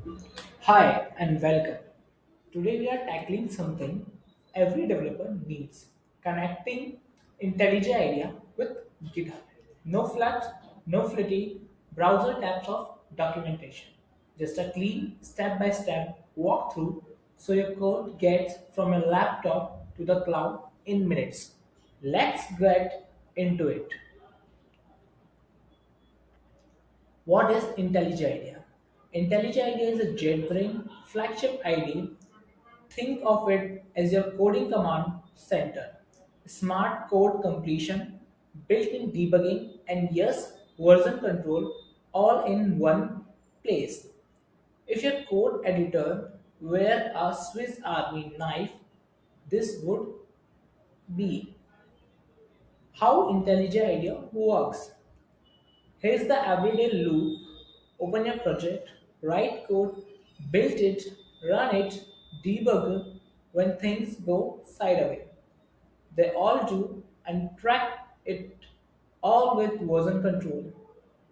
Hi and welcome. Today we are tackling something every developer needs connecting IntelliJ IDEA with GitHub. No fluff, no flitty browser tabs of documentation. Just a clean step by step walkthrough so your code gets from your laptop to the cloud in minutes. Let's get into it. What is IntelliJ IDEA? IntelliJ IDEA is a JetBrains flagship IDE. Think of it as your coding command center. Smart code completion, built-in debugging, and yes, version control all in one place. If your code editor were a Swiss Army knife, this would be how IntelliJ IDEA works. Here's the everyday loop. Open your project, write code, build it, run it, debug when things go sideways. They all do and track it all with version control.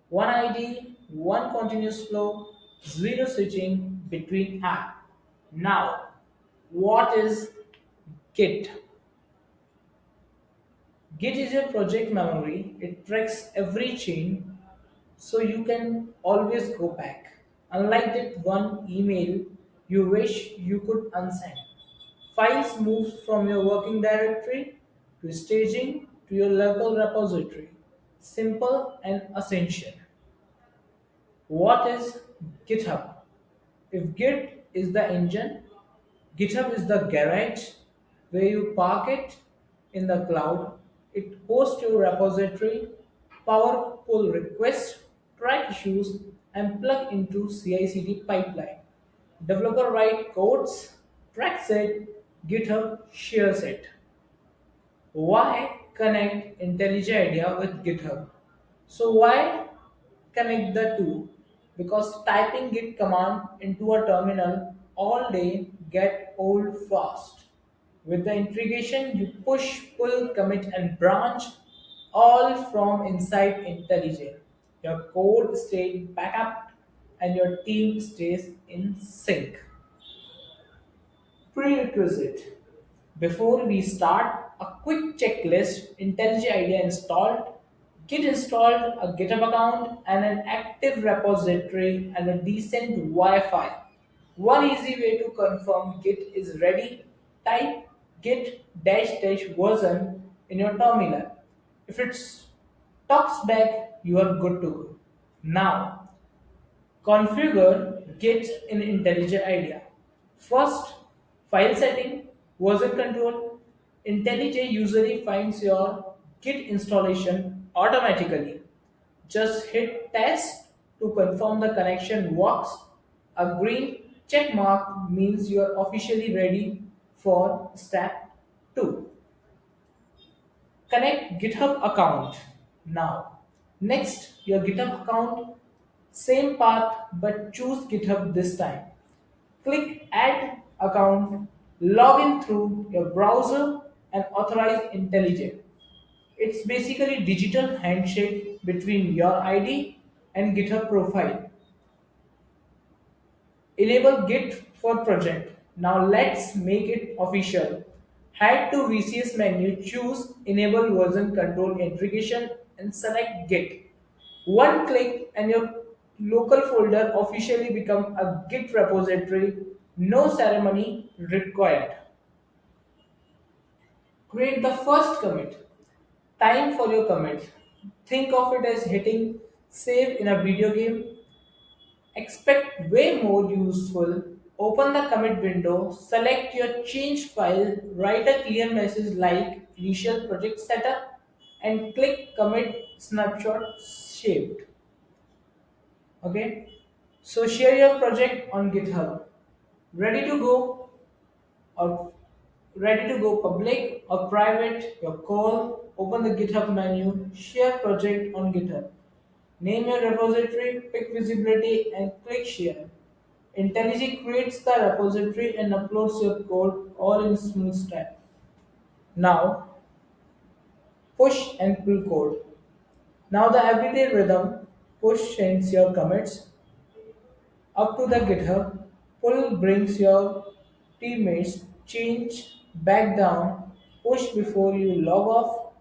One ID, one continuous flow, zero switching between apps. Now, what is Git? Git is your project memory. It tracks every chain so you can always go back. Unlike that one email you wish you could unsend. Files move from your working directory to staging to your local repository. Simple and essential. What is GitHub? If Git is the engine, GitHub is the garage where you park it in the cloud. It hosts your repository, power pull requests, track issues, and plug into CI/CD pipeline. Developer write codes, tracks it, GitHub shares it. Why connect IntelliJ IDEA with GitHub? So why connect the two? Because typing git command into a terminal all day get old fast. With the integration, you push, pull, commit, and branch all from inside IntelliJ. Your code stays backup and your team stays in sync. Prerequisite. Before we start, a quick checklist. IntelliJ IDEA installed, Git installed, a GitHub account, and an active repository and a decent Wi-Fi. One easy way to confirm Git is ready. Type git dash dash version in your terminal. If it talks back, you are good to go. Now, configure Git in IntelliJ IDEA. First, file setting, version control. IntelliJ usually finds your Git installation automatically. Just hit test to confirm the connection works. A green check mark means you are officially ready for step 2. Connect GitHub account now. Next, your GitHub account, same path but choose GitHub this time. Click Add Account, log in through your browser, and authorize IntelliJ. It's basically digital handshake between your ID and GitHub profile. Enable Git for project. Now let's make it official. Head to VCS menu, choose Enable Version Control Integration and select Git. One click and your local folder officially become a Git repository. No ceremony required. Create the first commit. Time for your commit. Think of it as hitting save in a video game. Expect way more useful. Open the commit window, select your change file, write a clear message like initial project setup, and click commit snapshot saved. Okay, so share your project on GitHub. Ready to go or ready to go public or private, your call, open the GitHub menu, share project on GitHub. Name your repository, pick visibility, and click share. IntelliJ creates the repository and uploads your code all in smooth step. Now, push and pull code. Now the everyday rhythm, push sends your commits, up to the GitHub. Pull brings your teammates, change back down, push before you log off,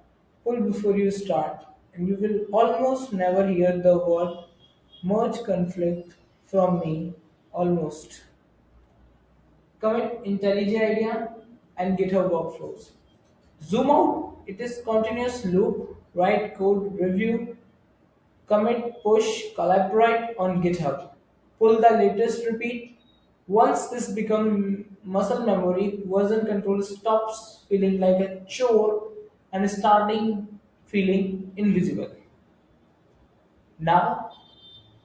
pull before you start, and you will almost never hear the word merge conflict from me. Almost. Commit IntelliJ IDEA and GitHub workflows. Zoom out, it is continuous loop, write code, review, commit, push, collaborate on GitHub. Pull the latest repeat. Once this becomes muscle memory, version control stops feeling like a chore and starting feeling invisible. Now,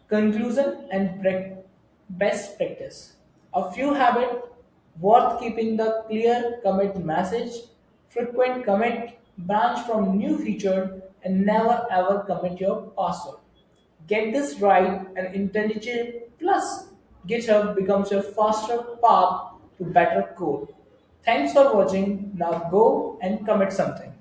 conclusion and best practice. A few habits worth keeping: the clear commit message, frequent commit, branch from new feature, and never ever commit your password. Get this right and IntelliJ plus GitHub becomes your faster path to better code. Thanks for watching. Now go and commit something.